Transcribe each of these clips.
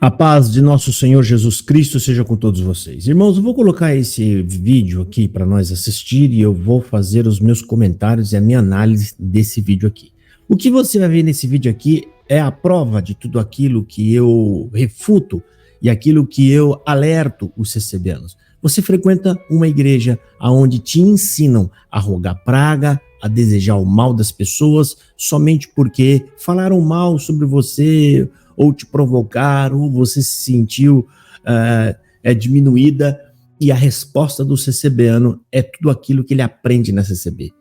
A paz de nosso Senhor Jesus Cristo seja com todos vocês. Irmãos, eu vou colocar esse vídeo aqui para nós assistir e eu vou fazer os meus comentários e a minha análise desse vídeo aqui. O que você vai ver nesse vídeo aqui é a prova de tudo aquilo que eu refuto e aquilo que eu alerto os CCBanos. Você frequenta uma igreja onde te ensinam a rogar praga, a desejar o mal das pessoas somente porque falaram mal sobre você, ou te provocaram, ou você se sentiu diminuída, e a resposta do CCBano é tudo aquilo que ele aprende na CCB.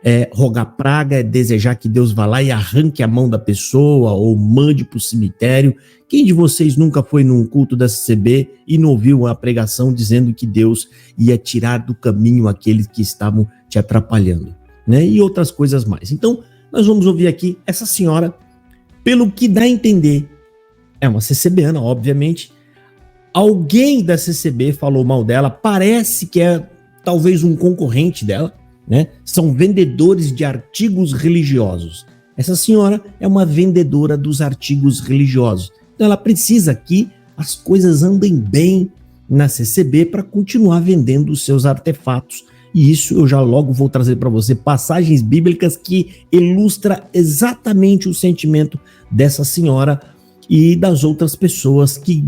É rogar praga, é desejar que Deus vá lá e arranque a mão da pessoa, ou mande para o cemitério. Quem de vocês nunca foi num culto da CCB e não ouviu a pregação dizendo que Deus ia tirar do caminho aqueles que estavam te atrapalhando, né? E outras coisas mais. Então, nós vamos ouvir aqui essa senhora. Pelo que dá a entender, é uma CCBana, obviamente. Alguém da CCB falou mal dela, parece que é talvez um concorrente dela, né? São vendedores de artigos religiosos. Essa senhora é uma vendedora dos artigos religiosos. Então ela precisa que as coisas andem bem na CCB para continuar vendendo os seus artefatos. E isso eu já logo vou trazer para você passagens bíblicas que ilustram exatamente o sentimento dessa senhora e das outras pessoas que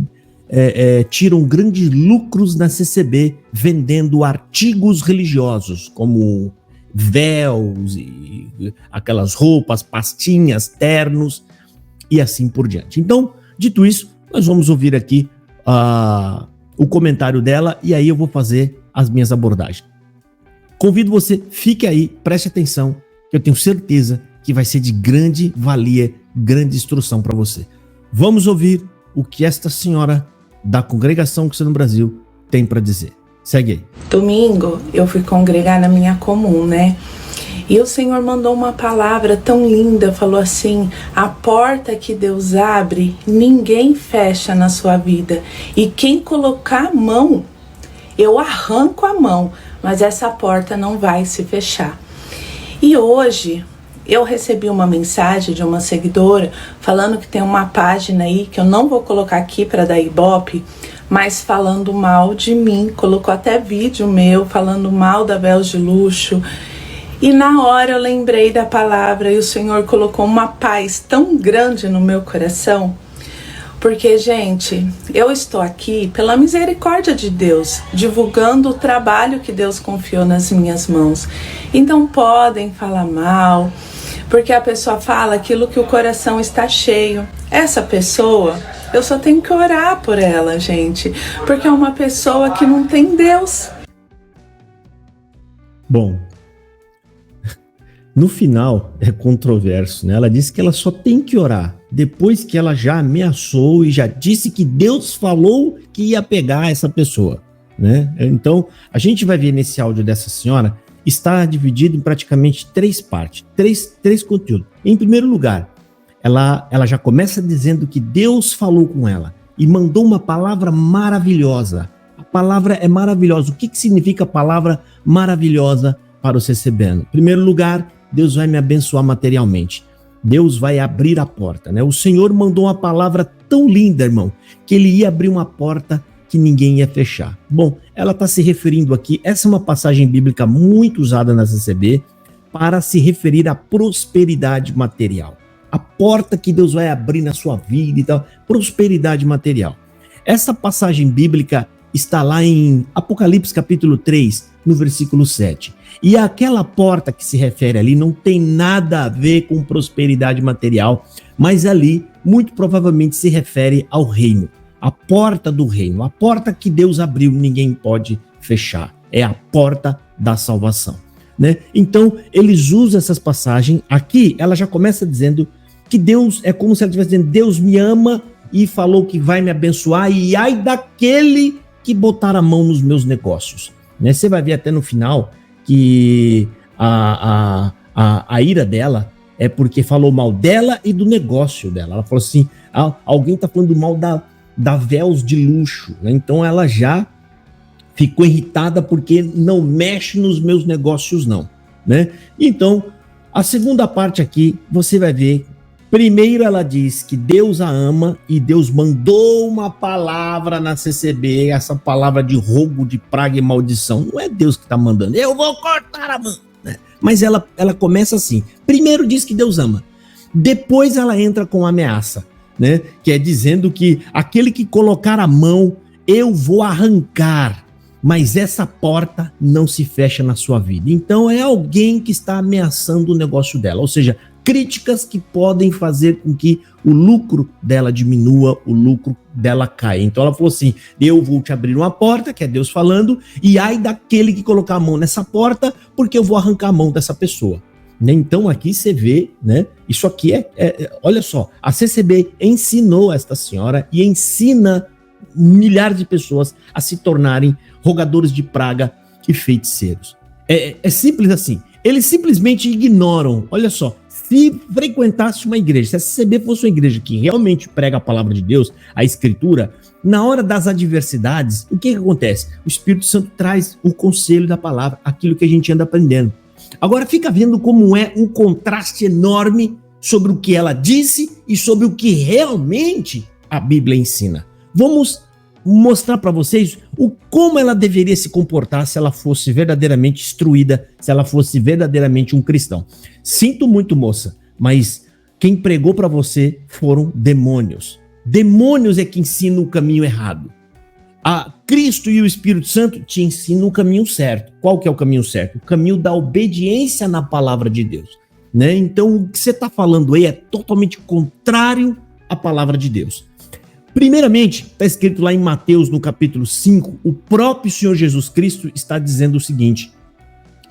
tiram grandes lucros na CCB vendendo artigos religiosos, como véus, e aquelas roupas, pastinhas, ternos e assim por diante. Então, dito isso, nós vamos ouvir aqui o comentário dela e aí eu vou fazer as minhas abordagens. Convido você, fique aí, preste atenção, que eu tenho certeza que vai ser de grande valia, grande instrução para você. Vamos ouvir o que esta senhora da Congregação Cristã no Brasil tem para dizer. Segue aí. Domingo eu fui congregar na minha comum, né? E o Senhor mandou uma palavra tão linda, falou assim: a porta que Deus abre, ninguém fecha na sua vida. E quem colocar a mão, eu arranco a mão, mas essa porta não vai se fechar. E hoje eu recebi uma mensagem de uma seguidora falando que tem uma página aí, que eu não vou colocar aqui para dar ibope, mas falando mal de mim, colocou até vídeo meu falando mal da Véus de Luxo. E na hora eu lembrei da palavra e o Senhor colocou uma paz tão grande no meu coração. Porque, gente, eu estou aqui pela misericórdia de Deus, divulgando o trabalho que Deus confiou nas minhas mãos. Então podem falar mal, porque a pessoa fala aquilo que o coração está cheio. Essa pessoa, eu só tenho que orar por ela, gente, porque é uma pessoa que não tem Deus. Bom, no final é controverso, né? Ela disse que ela só tem que orar depois que ela já ameaçou e já disse que Deus falou que ia pegar essa pessoa, né? Então, a gente vai ver nesse áudio dessa senhora, está dividido em praticamente três partes, três conteúdos. Em primeiro lugar, ela já começa dizendo que Deus falou com ela e mandou uma palavra maravilhosa. A palavra é maravilhosa. O que significa a palavra maravilhosa para o CCBano? Em primeiro lugar, Deus vai me abençoar materialmente. Deus vai abrir a porta, né? O Senhor mandou uma palavra tão linda, irmão, que ele ia abrir uma porta que ninguém ia fechar. Bom, ela está se referindo aqui, essa é uma passagem bíblica muito usada na CCB para se referir à prosperidade material. A porta que Deus vai abrir na sua vida e tal, prosperidade material. Essa passagem bíblica está lá em Apocalipse capítulo 3, no versículo 7. E aquela porta que se refere ali não tem nada a ver com prosperidade material, mas ali muito provavelmente se refere ao reino. A porta do reino, a porta que Deus abriu, ninguém pode fechar. É a porta da salvação, né? Então, eles usam essas passagens. Aqui, ela já começa dizendo que Deus, é como se ela estivesse dizendo, Deus me ama e falou que vai me abençoar, e ai daquele que botar a mão nos meus negócios, né? Você vai ver até no final que a ira dela é porque falou mal dela e do negócio dela. Ela falou assim, alguém está falando mal da Véus de Luxo, né? Então ela já ficou irritada porque não mexe nos meus negócios não, né? Então, a segunda parte aqui, você vai ver Primeiro ela diz que Deus a ama e Deus mandou uma palavra na CCB, essa palavra de rogo, de praga e maldição. Não é Deus que está mandando, eu vou cortar a mão. Né? Mas ela começa assim. Primeiro diz que Deus ama. Depois ela entra com ameaça, né? Que é dizendo que aquele que colocar a mão, eu vou arrancar. Mas essa porta não se fecha na sua vida. Então é alguém que está ameaçando o negócio dela. Ou seja, críticas que podem fazer com que o lucro dela diminua, o lucro dela caia. Então ela falou assim, eu vou te abrir uma porta, que é Deus falando, e ai daquele que colocar a mão nessa porta, porque eu vou arrancar a mão dessa pessoa. Então aqui você vê, né? Isso aqui olha só, a CCB ensinou esta senhora e ensina milhares de pessoas a se tornarem rogadores de praga e feiticeiros. É simples assim. Eles simplesmente ignoram. Olha só, se frequentasse uma igreja, se a CCB fosse uma igreja que realmente prega a palavra de Deus, a escritura, na hora das adversidades, o que acontece? O Espírito Santo traz o conselho da palavra, aquilo que a gente anda aprendendo. Agora fica vendo como é um contraste enorme sobre o que ela disse e sobre o que realmente a Bíblia ensina. Vamos mostrar para vocês como ela deveria se comportar se ela fosse verdadeiramente instruída, se ela fosse verdadeiramente um cristão. Sinto muito, moça, mas quem pregou para você foram demônios. Demônios é que ensinam o caminho errado. A Cristo e o Espírito Santo te ensinam o caminho certo. Qual que é o caminho certo? O caminho da obediência na palavra de Deus. Né? Então o que você está falando aí é totalmente contrário à palavra de Deus. Primeiramente, está escrito lá em Mateus, no capítulo 5, o próprio Senhor Jesus Cristo está dizendo o seguinte,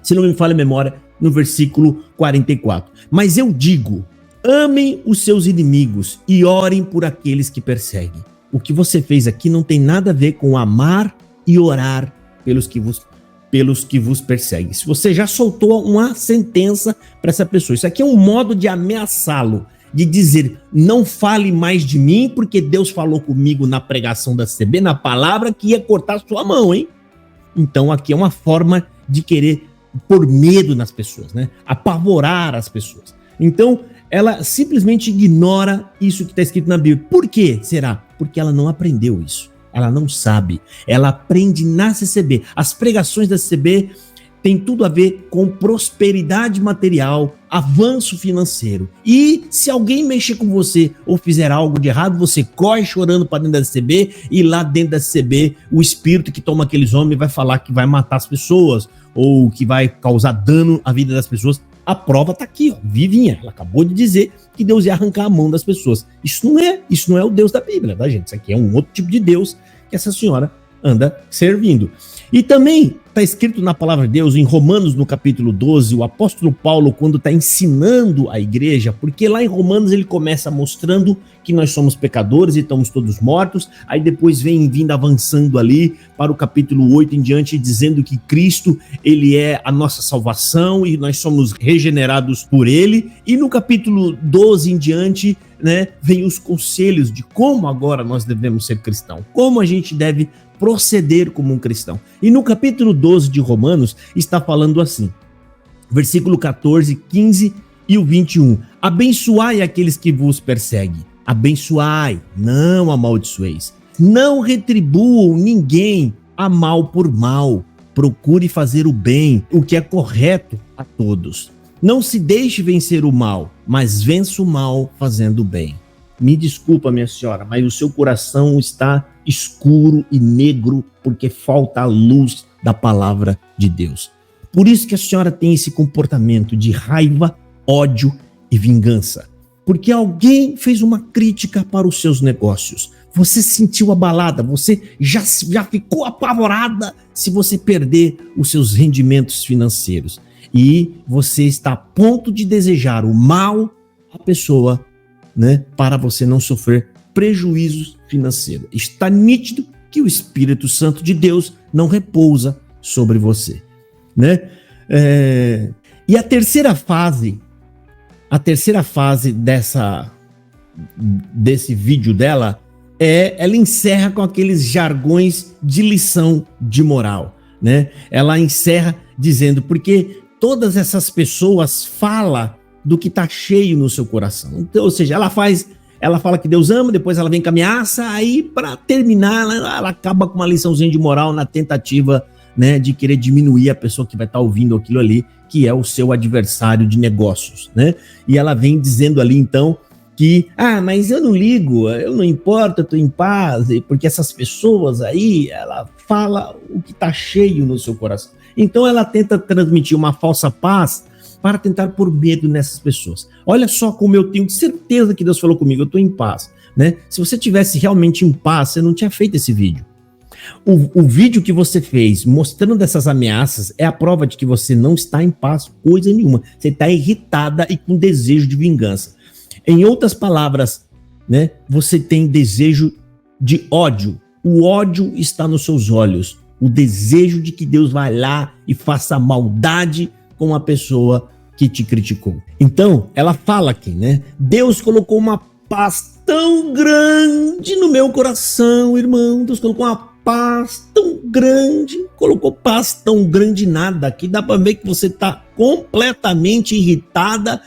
se não me falha a memória, no versículo 44. Mas eu digo, amem os seus inimigos e orem por aqueles que perseguem. O que você fez aqui não tem nada a ver com amar e orar pelos que vos perseguem. Se você já soltou uma sentença para essa pessoa, isso aqui é um modo de ameaçá-lo, de dizer, não fale mais de mim, porque Deus falou comigo na pregação da CB, na palavra, que ia cortar sua mão, hein? Então aqui é uma forma de querer pôr medo nas pessoas, né? Apavorar as pessoas. Então ela simplesmente ignora isso que está escrito na Bíblia. Por quê? Será? Porque ela não aprendeu isso. Ela não sabe. Ela aprende na CCB. As pregações da CCB tem tudo a ver com prosperidade material, avanço financeiro. E se alguém mexer com você ou fizer algo de errado, você corre chorando para dentro da CCB e lá dentro da CCB o espírito que toma aqueles homens vai falar que vai matar as pessoas ou que vai causar dano à vida das pessoas. A prova tá aqui, ó, vivinha. Ela acabou de dizer que Deus ia arrancar a mão das pessoas. Isso não é o Deus da Bíblia, tá, gente? Isso aqui é um outro tipo de Deus que essa senhora anda servindo. E também está escrito na palavra de Deus, em Romanos, no capítulo 12, o apóstolo Paulo, quando está ensinando a igreja, porque lá em Romanos ele começa mostrando que nós somos pecadores e estamos todos mortos, aí depois vem vindo avançando ali para o capítulo 8 em diante, dizendo que Cristo, ele é a nossa salvação e nós somos regenerados por ele, e no capítulo 12 em diante, né, vem os conselhos de como agora nós devemos ser cristãos, como a gente deve proceder como um cristão. E no capítulo 12 de Romanos está falando assim, versículo 14, 15 e o 21. Abençoai aqueles que vos perseguem. Abençoai, não amaldiçoeis. Não retribuam ninguém a mal por mal. Procure fazer o bem, o que é correto a todos. Não se deixe vencer o mal, mas vença o mal fazendo o bem. Me desculpa, minha senhora, mas o seu coração está escuro e negro porque falta a luz da palavra de Deus. Por isso que a senhora tem esse comportamento de raiva, ódio e vingança. Porque alguém fez uma crítica para os seus negócios. Você se sentiu abalada, você já ficou apavorada se você perder os seus rendimentos financeiros. E você está a ponto de desejar o mal à pessoa, né, para você não sofrer prejuízos financeiros. Está nítido que o Espírito Santo de Deus não repousa sobre você, né? E a terceira fase desse vídeo dela ela encerra com aqueles jargões de lição de moral, né? Ela encerra dizendo, porque todas essas pessoas falam do que está cheio no seu coração. Então, ou seja, ela fala que Deus ama, depois ela vem com ameaça, aí para terminar, ela acaba com uma liçãozinha de moral na tentativa, né, de querer diminuir a pessoa que vai estar ouvindo aquilo ali, que é o seu adversário de negócios, né? E ela vem dizendo ali, então, que, mas eu não ligo, eu não importo, eu tô em paz, porque essas pessoas aí, ela fala o que tá cheio no seu coração. Então ela tenta transmitir uma falsa paz para tentar pôr medo nessas pessoas. Olha só como eu tenho certeza que Deus falou comigo, eu tô em paz, né? Se você tivesse realmente em paz, você não tinha feito esse vídeo. O vídeo que você fez mostrando essas ameaças é a prova de que você não está em paz, coisa nenhuma. Você está irritada e com desejo de vingança. Em outras palavras, né, você tem desejo de ódio. O ódio está nos seus olhos. O desejo de que Deus vá lá e faça maldade com a pessoa que te criticou. Então, ela fala aqui, né? Deus colocou uma paz tão grande no meu coração, irmão. Deus colocou uma paz tão grande, colocou paz tão grande nada, que dá para ver que você está completamente irritada,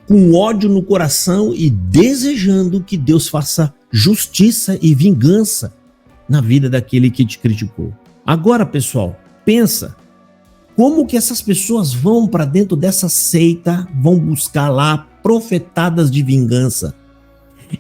com ódio no coração e desejando que Deus faça justiça e vingança na vida daquele que te criticou. Agora, pessoal, pensa, como que essas pessoas vão para dentro dessa seita, vão buscar lá profetadas de vingança?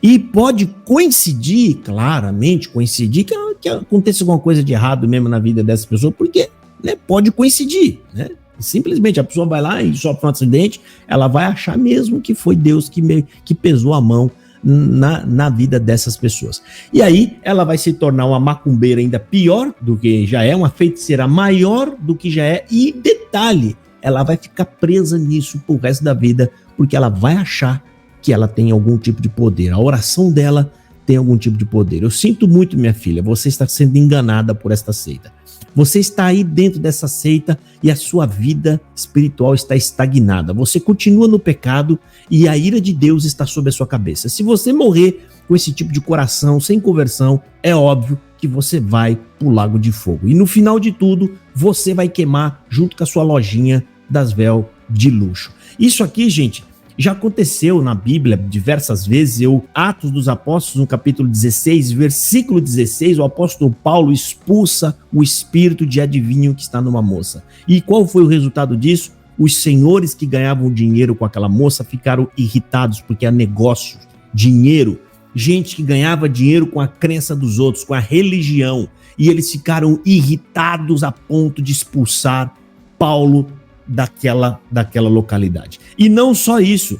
E pode coincidir, claramente coincidir, que aconteça alguma coisa de errado mesmo na vida dessa pessoa, porque, né, pode coincidir, né? Simplesmente a pessoa vai lá e sofre um acidente, ela vai achar mesmo que foi Deus que pesou a mão na vida dessas pessoas. E aí ela vai se tornar uma macumbeira ainda pior do que já é, uma feiticeira maior do que já é, e detalhe, ela vai ficar presa nisso pro resto da vida, porque ela vai achar que ela tem algum tipo de poder, a oração dela tem algum tipo de poder. Eu sinto muito, minha filha, você está sendo enganada por esta seita. Você está aí dentro dessa seita e a sua vida espiritual está estagnada. Você continua no pecado e a ira de Deus está sobre a sua cabeça. Se você morrer com esse tipo de coração, sem conversão, é óbvio que você vai para o lago de fogo. E no final de tudo, você vai queimar junto com a sua lojinha das véu de luxo. Isso aqui, gente, já aconteceu na Bíblia diversas vezes. Atos dos Apóstolos, no capítulo 16, versículo 16, o apóstolo Paulo expulsa o espírito de adivinho que está numa moça. E qual foi o resultado disso? Os senhores que ganhavam dinheiro com aquela moça ficaram irritados, porque é negócio, dinheiro, gente que ganhava dinheiro com a crença dos outros, com a religião, e eles ficaram irritados a ponto de expulsar Paulo daquela localidade. E não só isso,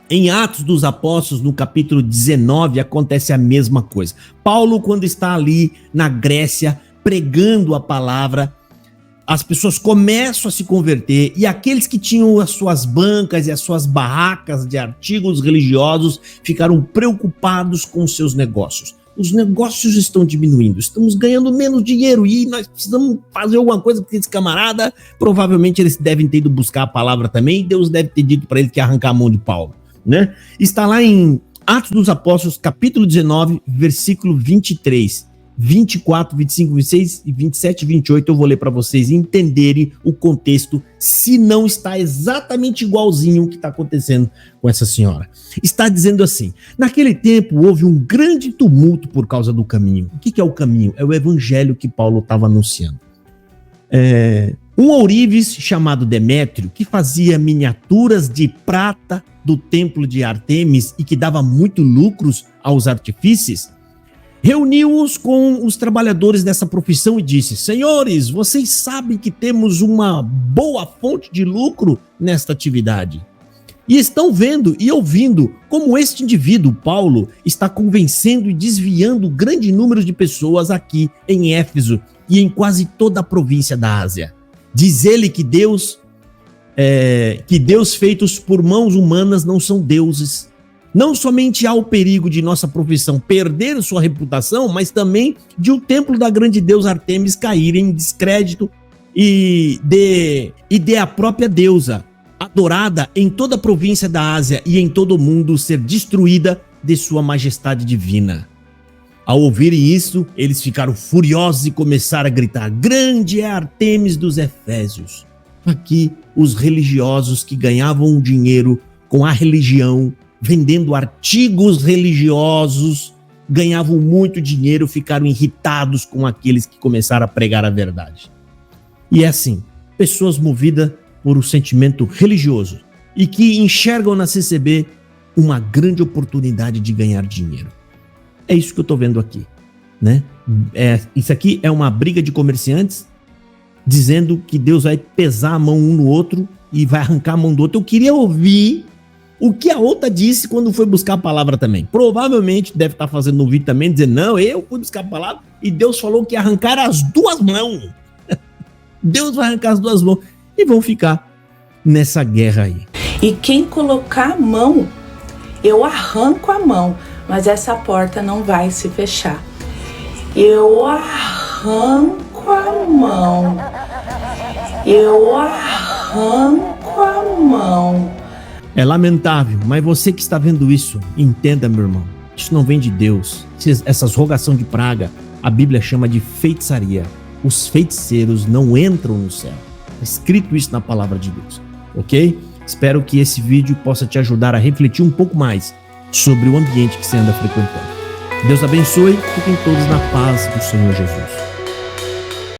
em Atos dos Apóstolos, no capítulo 19, acontece a mesma coisa. Paulo, quando está ali na Grécia, pregando a palavra, as pessoas começam a se converter, e aqueles que tinham as suas bancas e as suas barracas de artigos religiosos ficaram preocupados com os seus negócios. Os negócios estão diminuindo, estamos ganhando menos dinheiro e nós precisamos fazer alguma coisa, porque esse camarada, provavelmente eles devem ter ido buscar a palavra também, e Deus deve ter dito para ele que ia arrancar a mão de Paulo, né? Está lá em Atos dos Apóstolos, capítulo 19, versículo 23, 24, 25, 26, 27 e 28, eu vou ler para vocês entenderem o contexto, se não está exatamente igualzinho o que está acontecendo com essa senhora. Está dizendo assim: naquele tempo houve um grande tumulto por causa do caminho. O que é o caminho? É o evangelho que Paulo estava anunciando. Um ourives chamado Demétrio, que fazia miniaturas de prata do templo de Ártemis e que dava muito lucros aos artífices, reuniu-os com os trabalhadores dessa profissão e disse: senhores, vocês sabem que temos uma boa fonte de lucro nesta atividade. E estão vendo e ouvindo como este indivíduo, Paulo, está convencendo e desviando grande número de pessoas aqui em Éfeso e em quase toda a província da Ásia. Diz ele que Deus feitos por mãos humanas não são deuses. Não somente há o perigo de nossa profissão perder sua reputação, mas também de o templo da grande deusa Ártemis cair em descrédito e de a própria deusa, adorada em toda a província da Ásia e em todo o mundo, ser destruída de sua majestade divina. Ao ouvirem isso, eles ficaram furiosos e começaram a gritar: grande é Ártemis dos Efésios. Aqui, os religiosos que ganhavam dinheiro com a religião, vendendo artigos religiosos, ganhavam muito dinheiro, ficaram irritados com aqueles que começaram a pregar a verdade. E é assim, pessoas movidas por um sentimento religioso e que enxergam na CCB uma grande oportunidade de ganhar dinheiro. É isso que eu estou vendo aqui, né? Isso aqui é uma briga de comerciantes dizendo que Deus vai pesar a mão um no outro e vai arrancar a mão do outro. Eu queria ouvir o que a outra disse quando foi buscar a palavra também. Provavelmente deve estar fazendo um vídeo também, dizendo, não, eu fui buscar a palavra e Deus falou que ia arrancar as duas mãos. Deus vai arrancar as duas mãos. E vão ficar nessa guerra aí. E quem colocar a mão, eu arranco a mão, mas essa porta não vai se fechar. Eu arranco a mão. Eu arranco a mão. É lamentável, mas você que está vendo isso, entenda, meu irmão, isso não vem de Deus. Essas rogação de praga, a Bíblia chama de feitiçaria. Os feiticeiros não entram no céu. Está escrito isso na palavra de Deus, ok? Espero que esse vídeo possa te ajudar a refletir um pouco mais sobre o ambiente que você anda frequentando. Deus abençoe, fiquem todos na paz do Senhor Jesus.